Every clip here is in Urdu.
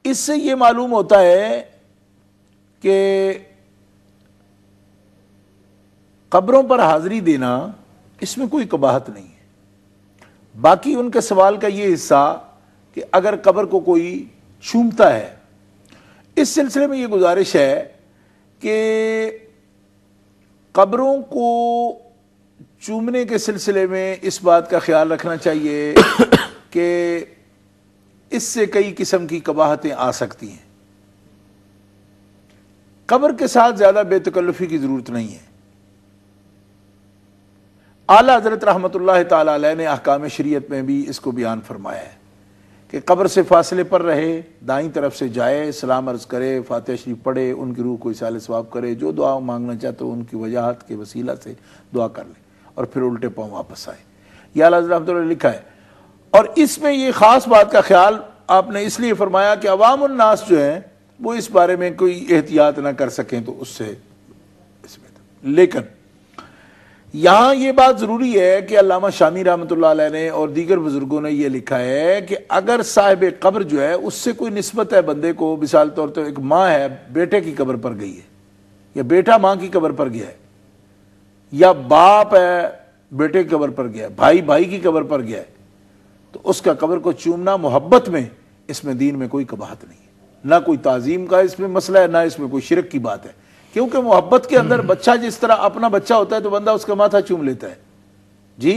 اس سے یہ معلوم ہوتا ہے کہ قبروں پر حاضری دینا اس میں کوئی قباحت نہیں ہے۔ باقی ان کے سوال کا یہ حصہ کہ اگر قبر کو کوئی چومتا ہے، اس سلسلے میں یہ گزارش ہے کہ قبروں کو چومنے کے سلسلے میں اس بات کا خیال رکھنا چاہیے کہ اس سے کئی قسم کی قباحتیں آ سکتی ہیں۔ قبر کے ساتھ زیادہ بے تکلفی کی ضرورت نہیں ہے۔ اعلیٰ حضرت رحمۃ اللہ تعالی علیہ نے احکام شریعت میں بھی اس کو بیان فرمایا ہے کہ قبر سے فاصلے پر رہے، دائیں طرف سے جائے، سلام عرض کرے، فاتحہ شریف پڑھے، ان کی روح کو اصالہ ثواب کرے، جو دعا مانگنا چاہتے ہو ان کی وجاہت کے وسیلہ سے دعا کر لے اور پھر الٹے پاؤں واپس آئے۔ یہ اعلیٰ حضرت رحمۃ اللہ نے لکھا ہے، اور اس میں یہ خاص بات کا خیال آپ نے اس لیے فرمایا کہ عوام الناس جو ہیں وہ اس بارے میں کوئی احتیاط نہ کر سکیں تو اس سے لیکن یہاں یہ بات ضروری ہے کہ علامہ شامی رحمۃ اللہ علیہ نے اور دیگر بزرگوں نے یہ لکھا ہے کہ اگر صاحب قبر جو ہے اس سے کوئی نسبت ہے بندے کو، مثال طور پر ایک ماں ہے بیٹے کی قبر پر گئی ہے، یا بیٹا ماں کی قبر پر گیا ہے، یا باپ ہے بیٹے کی قبر پر گیا ہے، بھائی بھائی کی قبر پر گیا ہے، تو اس کا قبر کو چومنا محبت میں، اس میں دین میں کوئی قباحت نہیں ہے، نہ کوئی تعظیم کا اس میں مسئلہ ہے، نہ اس میں کوئی شرک کی بات ہے، کیونکہ محبت کے اندر بچہ جس طرح اپنا بچہ ہوتا ہے تو بندہ اس کا ماتھا چوم لیتا ہے، جی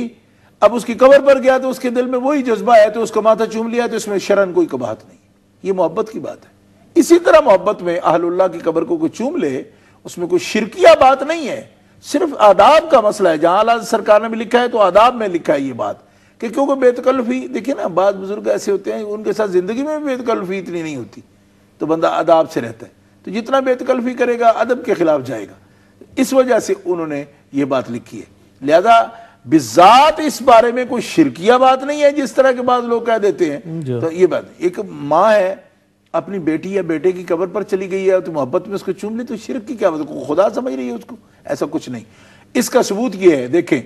اب اس کی قبر پر گیا تو اس کے دل میں وہی جذبہ ہے تو اس کا ماتھا چوم لیا، تو اس میں شرعاً کوئی قباحت نہیں، یہ محبت کی بات ہے۔ اسی طرح محبت میں اہل اللہ کی قبر کو کوئی چوم لے، اس میں کوئی شرکیہ بات نہیں ہے، صرف آداب کا مسئلہ ہے۔ جہاں اعلیٰ سرکار نے بھی لکھا ہے تو آداب میں لکھا ہے یہ بات کہ کیونکہ بے تکلفی، دیکھیں نا بعض بزرگ ایسے ہوتے ہیں ان کے ساتھ زندگی میں بھی بے تکلفی اتنی نہیں ہوتی، تو بندہ آداب سے رہتا ہے، تو جتنا بے تکلفی کرے گا ادب کے خلاف جائے گا، اس وجہ سے انہوں نے یہ بات لکھی ہے۔ لہذا بذات اس بارے میں کوئی شرکیہ بات نہیں ہے جس طرح کے بعض لوگ کہہ دیتے ہیں، تو یہ بات ایک ماں ہے اپنی بیٹی یا بیٹے کی قبر پر چلی گئی ہے تو محبت میں اس کو چوم لی، تو شرک کی کیا بات، خدا سمجھ رہی ہے اس کو، ایسا کچھ نہیں۔ اس کا ثبوت یہ ہے، دیکھیں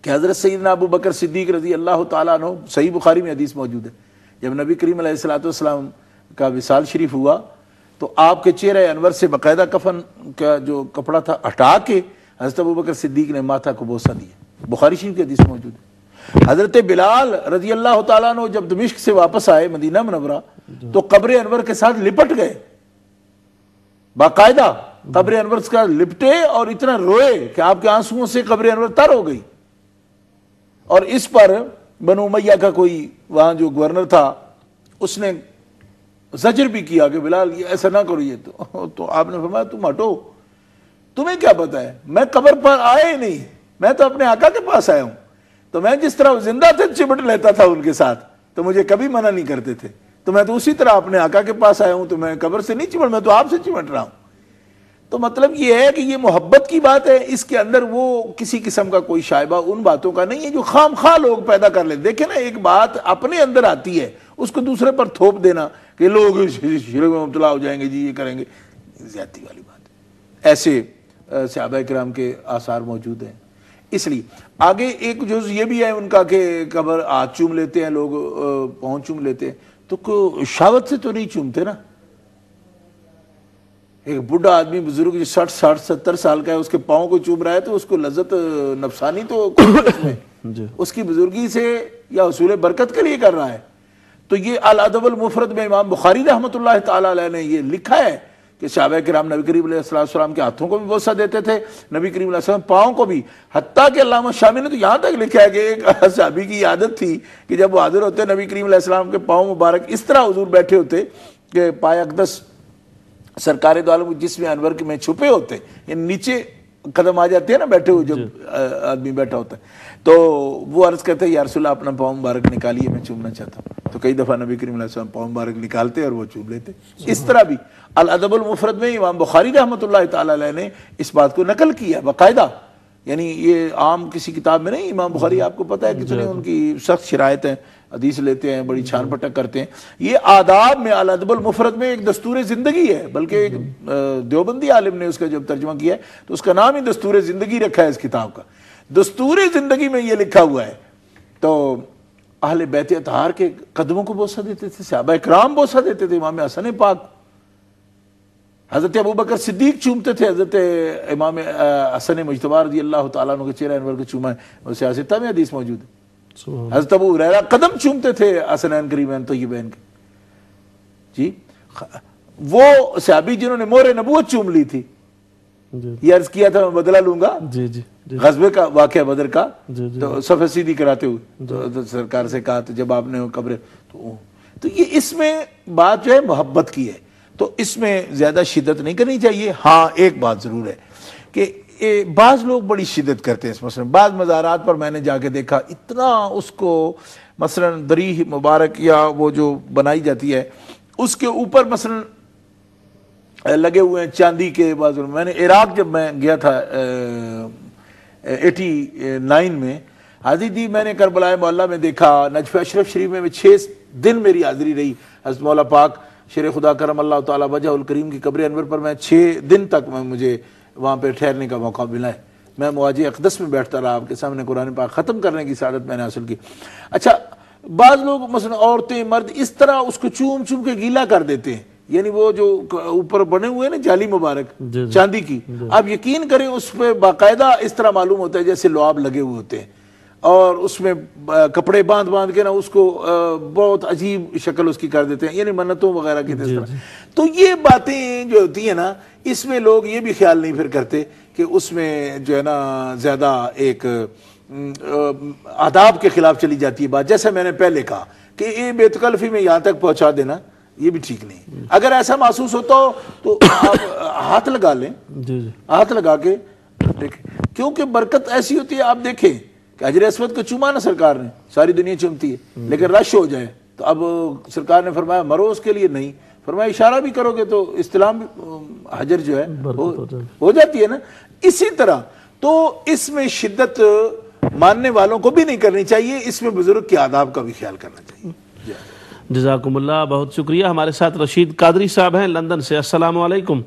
کہ حضرت سیدنا ابو بکر صدیق رضی اللہ تعالیٰ عنہ، صحیح بخاری میں حدیث موجود ہے، جب نبی کریم علیہ السلام کا وصال شریف ہوا تو آپ کے چہرے انور سے باقاعدہ کفن کا جو کپڑا تھا ہٹا کے حضرت ابو بکر صدیق نے ماتھا کو بوسہ دیا، بخاری شریف کی حدیث موجود ہے۔ حضرت بلال رضی اللہ تعالیٰ عنہ جب دمشق سے واپس آئے مدینہ منورہ تو قبر انور کے ساتھ لپٹ گئے، باقاعدہ قبر انور کے ساتھ لپٹے اور اتنا روئے کہ آپ کے آنسوؤں سے قبر انور تر ہو گئی، اور اس پر بنو امیہ کا کوئی وہاں جو گورنر تھا اس نے زجر بھی کیا کہ بلال یہ ایسا نہ کرو، یہ تو آپ نے فرمایا تم ہٹو، تمہیں کیا پتا ہے، میں قبر پر آیا ہی نہیں، میں تو اپنے آقا کے پاس آیا ہوں، تو میں جس طرح زندہ تھے چمٹ لیتا تھا ان کے ساتھ، تو مجھے کبھی منع نہیں کرتے تھے، تو میں تو اسی طرح اپنے آقا کے پاس آیا ہوں، تو میں قبر سے نہیں چمٹ، میں تو آپ سے چمٹ رہا ہوں۔ تو مطلب یہ ہے کہ یہ محبت کی بات ہے، اس کے اندر وہ کسی قسم کا کوئی شائبہ ان باتوں کا نہیں ہے جو خام خواہ لوگ پیدا کر لیتے۔ دیکھیں نا ایک بات اپنے اندر آتی ہے اس کو دوسرے پر تھوپ دینا کہ لوگ شرک میں مبتلا ہو جائیں گے، جی یہ کریں گے، زیادتی والی بات ہے۔ ایسے صحابہ کرام کے آثار موجود ہیں۔ اس لیے آگے ایک جز یہ بھی ہے ان کا کہ قبر ہاتھ چوم لیتے ہیں لوگ، پاؤں چوم لیتے ہیں، تو شہوت سے تو نہیں چومتے نا۔ ایک بوڑھا آدمی بزرگ جو 60-70 سال کا ہے اس کے پاؤں کو چوم رہا ہے تو اس کو لذت نفسانی تو اس کی بزرگی سے یا حصول برکت کے لیے کر رہا ہے۔ تو یہ الادب المفرد میں امام بخاری رحمۃ اللہ تعالی علیہ نے یہ لکھا ہے کہ صحابہ کرام نبی کریم علیہ السلام کے ہاتھوں کو بھی بوسہ دیتے تھے، نبی کریم علیہ السلام پاؤں کو بھی، حتیٰ کہ علامہ شامی نے تو یہاں تک لکھا ہے کہ ایک صحابی کی عادت تھی کہ جب وہ حاضر ہوتے نبی کریم علیہ السلام کے پاؤں مبارک اس طرح حضور بیٹھے ہوتے کہ پائے اقدس سرکار دو عالم جسم انور میں چھپے ہوتے، یعنی نیچے قدم آ جاتے ہیں نا بیٹھے ہوئے جب آدمی بیٹھا ہوتا ہے، تو وہ عرض کرتے ہیں یا رسول اللہ اپنا پاؤں مبارک نکالیے میں چومنا چاہتا ہوں، تو کئی دفعہ نبی کریم علیہ السلام پاؤں مبارک نکالتے اور وہ چوم لیتے۔ اس طرح بھی الادب المفرد میں امام بخاری رحمۃ اللہ تعالی علیہ نے اس بات کو نقل کیا باقاعدہ، یعنی یہ عام کسی کتاب میں نہیں۔ امام بخاری آپ کو پتہ ہے کتنے ان کی سخت شرائط ہیں، حدیث لیتے ہیں، بڑی چھان پٹک کرتے ہیں۔ یہ آداب میں الادب المفرد میں ایک دستور زندگی ہے، بلکہ ایک دیوبندی عالم نے اس کا جب ترجمہ کیا ہے تو اس کا نام ہی دستور زندگی رکھا ہے اس کتاب کا۔ دستور زندگی میں یہ لکھا ہوا ہے۔ تو اہل بیت اطہار کے قدموں کو بوسہ دیتے تھے، صحابہ اکرام بوسہ دیتے تھے، امام حسن پاک، حضرت ابوبکر صدیق چومتے تھے، حضرت امام حسن مجتبی رضی اللہ تعالیٰ عنہ کے چہرہ انور کو چوما ہے، اور سیاستہ میں حدیث موجود ہے۔ حضرت ابو ہریرہ قدم چومتے تھے حسنین کریمین طیبین کے، جی وہ صحابی جنہوں نے مہر نبوت چوم لی تھی، یہ عرض کیا تھا میں بدلہ لوں گا غزوے کا واقعہ بدر کا، تو صفحہ سیدھی کراتے ہوئے تو سرکار سے کہا، تو جب آپ نے قبر تو یہ اس میں بات جو ہے محبت کی ہے، تو اس میں زیادہ شدت نہیں کرنی چاہیے۔ ہاں ایک بات ضرور ہے کہ بعض لوگ بڑی شدت کرتے ہیں اس مسئلے میں، بعض مزارات پر میں نے جا کے دیکھا اتنا اس کو مثلا دریح مبارک یا وہ جو بنائی جاتی ہے اس کے اوپر مثلا لگے ہوئے ہیں چاندی کے بعض۔ میں نے عراق جب میں گیا تھا 89 میں، حاضری دی میں نے کربلا معلیٰ میں دیکھا، نجف اشرف شریف میں 6 دن میری حاضری رہی، حضرت مولا پاک شیر خدا کرم اللہ تعالیٰ وجہ الکریم کی قبر انور پر میں 6 دن تک مجھے وہاں پہ ٹھہرنے کا موقع ملا ہے۔ میں مواجہ اقدس میں بیٹھتا رہا، آپ کے سامنے قرآن پاک ختم کرنے کی سعادت میں نے حاصل کی۔ اچھا بعض لوگ مثلا عورتیں مرد اس طرح اس کو چوم چوم کے گیلا کر دیتے ہیں، یعنی وہ جو اوپر بنے ہوئے نا جالی مبارک چاندی کی، آپ یقین کریں اس پہ باقاعدہ اس طرح معلوم ہوتا ہے جیسے لعاب لگے ہوئے ہوتے ہیں، اور اس میں کپڑے باندھ کے نا اس کو بہت عجیب شکل اس کی کر دیتے ہیں، یعنی منتوں وغیرہ کی طرح۔ تو یہ باتیں جو ہوتی ہیں نا، اس میں لوگ یہ بھی خیال نہیں پھر کرتے کہ اس میں جو ہے نا زیادہ ایک آداب کے خلاف چلی جاتی ہے بات، جیسے میں نے پہلے کہا کہ یہ بے تکلفی میں یہاں تک پہنچا دینا یہ بھی ٹھیک نہیں۔ اگر ایسا محسوس ہوتا ہو تو آپ ہاتھ لگا لیں، ہاتھ لگا کے دیکھیں، کیونکہ برکت ایسی ہوتی ہے۔ آپ دیکھیں کہ حجر اسود کو چوما نا سرکار نے، ساری دنیا چومتی ہے، لیکن رش ہو جائے تو اب سرکار نے فرمایا مرو اس کے لیے نہیں، فرمایا اشارہ بھی کرو گے تو استلام حجر جو ہے ہو جاتی ہے نا۔ اسی طرح تو اس میں شدت ماننے والوں کو بھی نہیں کرنی چاہیے، اس میں بزرگ کے آداب کا بھی خیال کرنا چاہیے۔ جزاکم اللہ، بہت شکریہ۔ ہمارے ساتھ رشید قادری صاحب ہیں لندن سے۔ السلام علیکم۔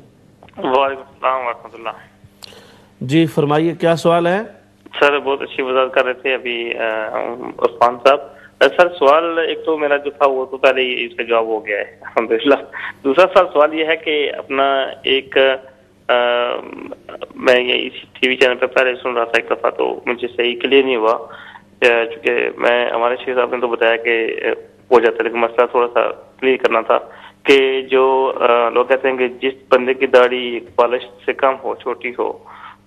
وعلیکم السلام ورحمۃ اللہ۔ جی فرمائیے، کیا سوال ہے؟ سر بہت اچھی وضاحت کر رہے تھے ابھی عثمان صاحب۔ سر سوال ایک تو میرا جو تھا وہ تو پہلے ہی اس کا جواب ہو گیا ہے الحمدللہ۔ دوسرا سوال یہ ہے کہ اپنا ایک میں یہ ٹی وی چینل پہ پہلے سن رہا تھا ایک دفعہ، تو مجھے صحیح کلیئر نہیں ہوا، چونکہ میں ہمارے شیخ صاحب نے تو بتایا کہ ہو جاتا ہے، لیکن مسئلہ تھوڑا سا کلیئر کرنا تھا کہ جو لوگ کہتے ہیں کہ جس بندے کی داڑھی بالش سے کم ہو، چھوٹی ہو،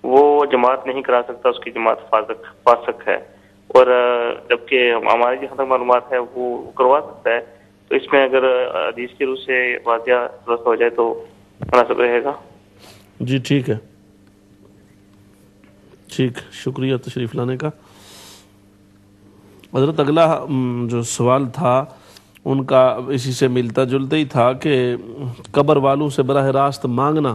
وہ جماعت نہیں کرا سکتا، اس کی جماعت فاسق ہے، اور جبکہ ہماری جہاں تک معلومات ہے وہ کروا سکتا ہے۔ تو اس میں اگر حدیث کی روح سے واضح تھوڑا سا ہو جائے تو مناسب رہے گا۔ جی ٹھیک ہے، ٹھیک، شکریہ تشریف لانے کا۔ حضرت اگلا جو سوال تھا ان کا اسی سے ملتا جلتا ہی تھا کہ قبر والوں سے براہ راست مانگنا